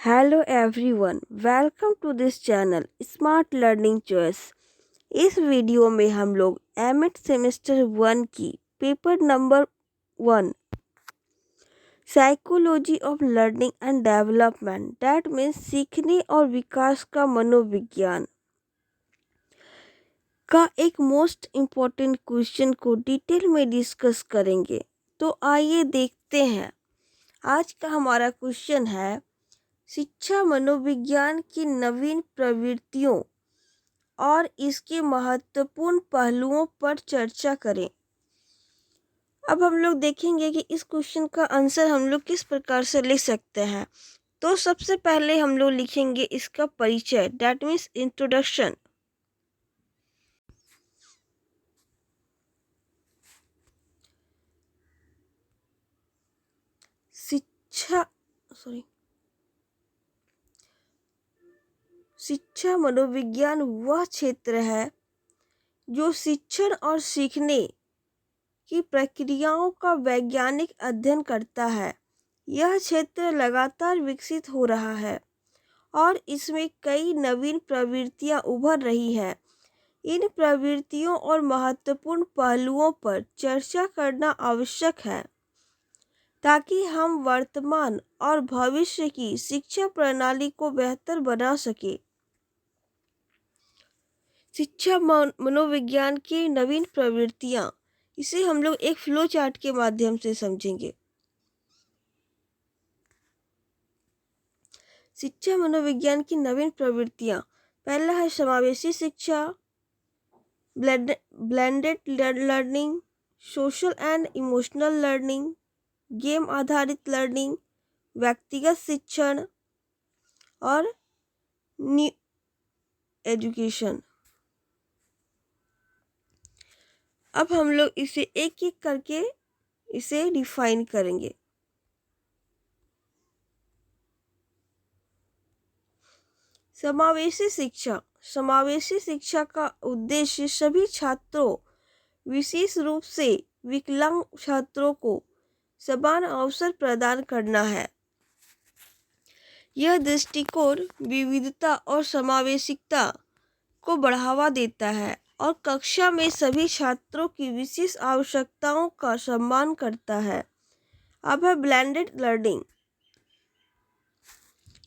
Hello everyone, welcome to this channel Smart Learning Choice। इस video में हम लोग एमएड सेमेस्टर 1 की paper number 1 psychology of learning and development that means सीखने और विकास का मनोविज्ञान का एक मोस्ट इम्पॉर्टेंट क्वेश्चन को डिटेल में डिस्कस करेंगे। तो आइए देखते हैं। आज का हमारा क्वेश्चन है शिक्षा मनोविज्ञान की नवीन प्रवृत्तियों और इसके महत्वपूर्ण पहलुओं पर चर्चा करें। अब हम लोग देखेंगे कि इस क्वेश्चन का आंसर हम लोग किस प्रकार से लिख सकते हैं। तो सबसे पहले हम लोग लिखेंगे इसका परिचय, दैट मीन्स इंट्रोडक्शन। शिक्षा मनोविज्ञान वह क्षेत्र है जो शिक्षण और सीखने की प्रक्रियाओं का वैज्ञानिक अध्ययन करता है। यह क्षेत्र लगातार विकसित हो रहा है और इसमें कई नवीन प्रवृत्तियां उभर रही हैं। इन प्रवृत्तियों और महत्वपूर्ण पहलुओं पर चर्चा करना आवश्यक है ताकि हम वर्तमान और भविष्य की शिक्षा प्रणाली को बेहतर बना सके। शिक्षा मनोविज्ञान की नवीन प्रवृत्तियां, इसे हम लोग एक फ्लो चार्ट के माध्यम से समझेंगे। शिक्षा मनोविज्ञान की नवीन प्रवृत्तियां, पहला है समावेशी शिक्षा, blended learning, social and emotional learning, game आधारित लर्निंग, व्यक्तिगत शिक्षण और न्यू एजुकेशन। अब हम लोग इसे एक एक करके इसे डिफाइन करेंगे। समावेशी शिक्षा, समावेशी शिक्षा का उद्देश्य सभी छात्रों, विशेष रूप से विकलांग छात्रों को समान अवसर प्रदान करना है। यह दृष्टिकोण विविधता और समावेशिकता को बढ़ावा देता है और कक्षा में सभी छात्रों की विशेष आवश्यकताओं का सम्मान करता है। अब है ब्लेंडेड लर्निंग।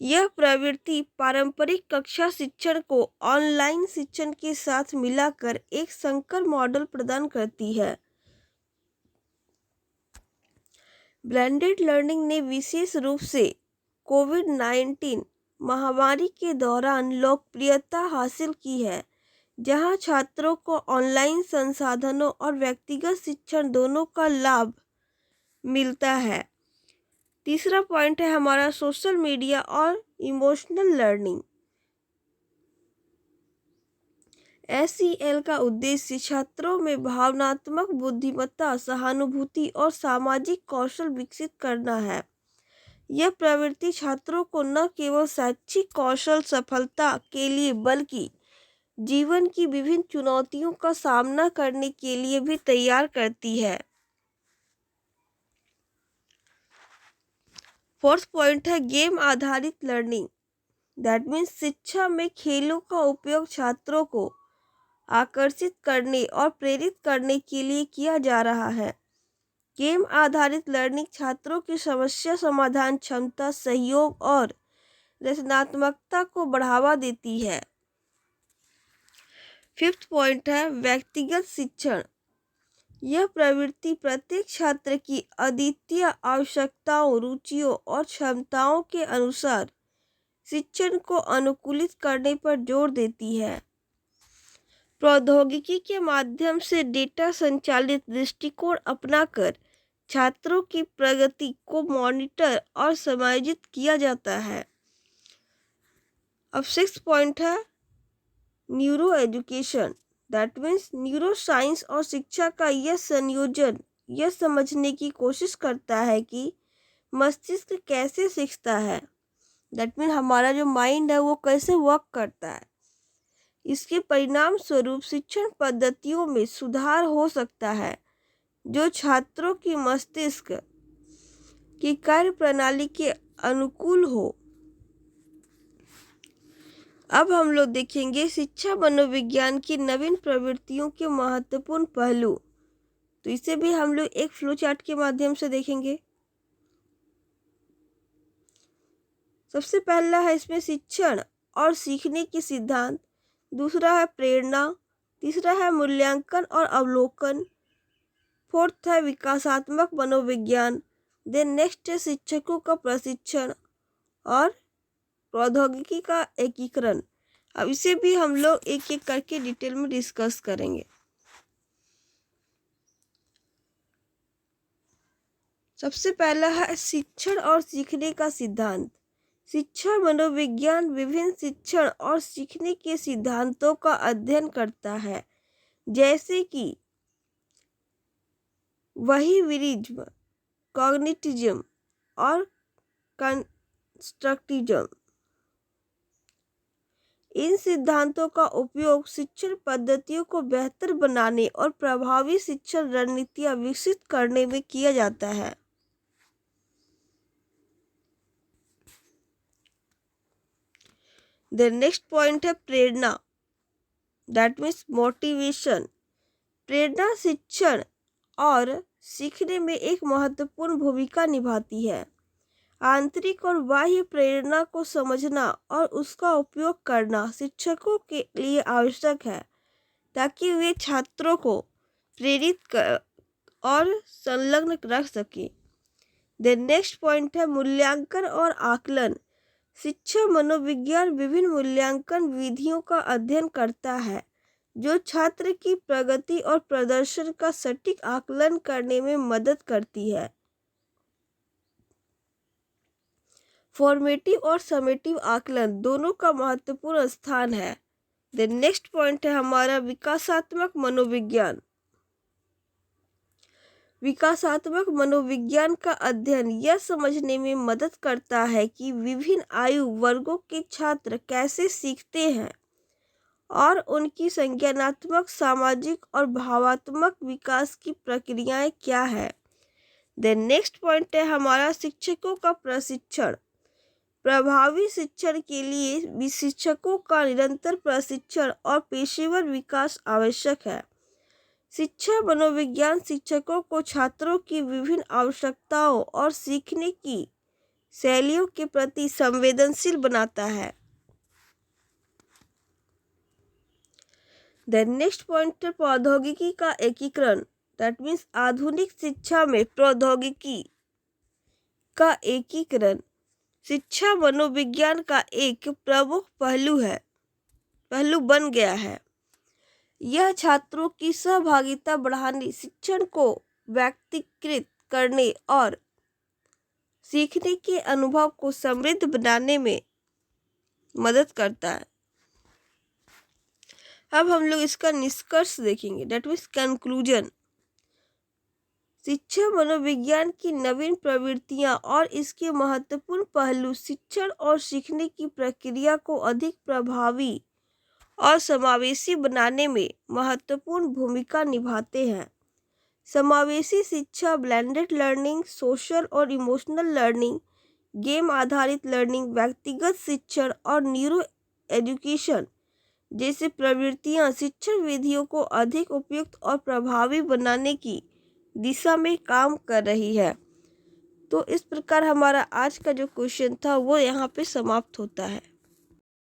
यह प्रवृत्ति पारंपरिक कक्षा शिक्षण को ऑनलाइन शिक्षण के साथ मिलाकर एक संकर मॉडल प्रदान करती है। ब्लेंडेड लर्निंग ने विशेष रूप से कोविड-19 महामारी के दौरान लोकप्रियता हासिल की है, जहां छात्रों को ऑनलाइन संसाधनों और व्यक्तिगत शिक्षण दोनों का लाभ मिलता है। तीसरा पॉइंट है हमारा सोशल मीडिया और इमोशनल लर्निंग। SEL का उद्देश्य छात्रों में भावनात्मक बुद्धिमत्ता, सहानुभूति और सामाजिक कौशल विकसित करना है। यह प्रवृत्ति छात्रों को न केवल शैक्षिक कौशल सफलता के लिए बल्कि जीवन की विभिन्न चुनौतियों का सामना करने के लिए भी तैयार करती है। फोर्थ पॉइंट है गेम आधारित लर्निंग, दैट मीन्स शिक्षा में खेलों का उपयोग छात्रों को आकर्षित करने और प्रेरित करने के लिए किया जा रहा है। गेम आधारित लर्निंग छात्रों की समस्या समाधान क्षमता, सहयोग और रचनात्मकता को बढ़ावा देती है। फिफ्थ पॉइंट है व्यक्तिगत शिक्षण। यह प्रवृत्ति प्रत्येक छात्र की अद्वितीय आवश्यकताओं, रुचियों और क्षमताओं के अनुसार शिक्षण को अनुकूलित करने पर जोर देती है। प्रौद्योगिकी के माध्यम से डेटा संचालित दृष्टिकोण अपनाकर छात्रों की प्रगति को मॉनिटर और समायोजित किया जाता है। अब सिक्स्थ पॉइंट है neuro education, that means neuro science और शिक्षा का यह संयोजन यह समझने की कोशिश करता है कि मस्तिष्क कैसे सीखता है। दैट मीन्स हमारा जो माइंड है वो कैसे वर्क करता है। इसके परिणाम स्वरूप शिक्षण पद्धतियों में सुधार हो सकता है जो छात्रों की मस्तिष्क की कार्य प्रणाली के अनुकूल हो। अब हम लोग देखेंगे शिक्षा मनोविज्ञान की नवीन प्रवृत्तियों के महत्वपूर्ण पहलू। तो इसे भी हम लोग एक फ्लो चार्ट के माध्यम से देखेंगे। सबसे पहला है इसमें शिक्षण और सीखने के सिद्धांत, दूसरा है प्रेरणा, तीसरा है मूल्यांकन और अवलोकन, फोर्थ है विकासात्मक मनोविज्ञान, देन नेक्स्ट है शिक्षकों का प्रशिक्षण और प्रौद्योगिकी का एकीकरण। अब इसे भी हम लोग एक एक करके डिटेल में डिस्कस करेंगे। सबसे पहला है शिक्षण और सीखने का सिद्धांत। शिक्षा मनोविज्ञान विभिन्न शिक्षण और सीखने के सिद्धांतों का अध्ययन करता है, जैसे कि बिहेवियरिज्म, कॉग्निटिज्म और कंस्ट्रक्टिज्म। इन सिद्धांतों का उपयोग शिक्षण पद्धतियों को बेहतर बनाने और प्रभावी शिक्षण रणनीतियां विकसित करने में किया जाता है। द नेक्स्ट पॉइंट है प्रेरणा, दैट मीन्स मोटिवेशन। प्रेरणा शिक्षण और सीखने में एक महत्वपूर्ण भूमिका निभाती है। आंतरिक और बाह्य प्रेरणा को समझना और उसका उपयोग करना शिक्षकों के लिए आवश्यक है, ताकि वे छात्रों को प्रेरित और संलग्न रख सकें। द नेक्स्ट पॉइंट है मूल्यांकन और आकलन। शिक्षा मनोविज्ञान विभिन्न मूल्यांकन विधियों का अध्ययन करता है, जो छात्र की प्रगति और प्रदर्शन का सटीक आकलन करने में मदद करती है। फॉर्मेटिव और समेटिव आकलन दोनों का महत्वपूर्ण स्थान है। द नेक्स्ट पॉइंट है हमारा विकासात्मक मनोविज्ञान। विकासात्मक मनोविज्ञान का अध्ययन यह समझने में मदद करता है कि विभिन्न आयु वर्गों के छात्र कैसे सीखते हैं और उनकी संज्ञानात्मक, सामाजिक और भावात्मक विकास की प्रक्रियाएं क्या है। द नेक्स्ट पॉइंट है हमारा शिक्षकों का प्रशिक्षण। प्रभावी शिक्षण के लिए शिक्षकों का निरंतर प्रशिक्षण और पेशेवर विकास आवश्यक है। शिक्षा मनोविज्ञान शिक्षकों को छात्रों की विभिन्न आवश्यकताओं और सीखने की शैलियों के प्रति संवेदनशील बनाता है। द नेक्स्ट पॉइंट है प्रौद्योगिकी का एकीकरण, दैट मीन्स आधुनिक शिक्षा में प्रौद्योगिकी का एकीकरण शिक्षा मनोविज्ञान का एक प्रमुख पहलू बन गया है। यह छात्रों की सहभागिता बढ़ाने, शिक्षण को व्यक्तिकृत करने और सीखने के अनुभव को समृद्ध बनाने में मदद करता है। अब हम लोग इसका निष्कर्ष देखेंगे, दैट मीन्स कंक्लूजन। शिक्षा मनोविज्ञान की नवीन प्रवृत्तियां और इसके महत्वपूर्ण पहलू शिक्षण और सीखने की प्रक्रिया को अधिक प्रभावी और समावेशी बनाने में महत्वपूर्ण भूमिका निभाते हैं। समावेशी शिक्षा ब्लेंडेड लर्निंग, सोशल और इमोशनल लर्निंग, गेम आधारित लर्निंग, व्यक्तिगत शिक्षण और न्यूरो एजुकेशन जैसे प्रवृत्तियां शिक्षण विधियों को अधिक उपयुक्त और प्रभावी बनाने की दिशा में काम कर रही है। तो इस प्रकार हमारा आज का जो क्वेश्चन था वो यहाँ पे समाप्त होता है।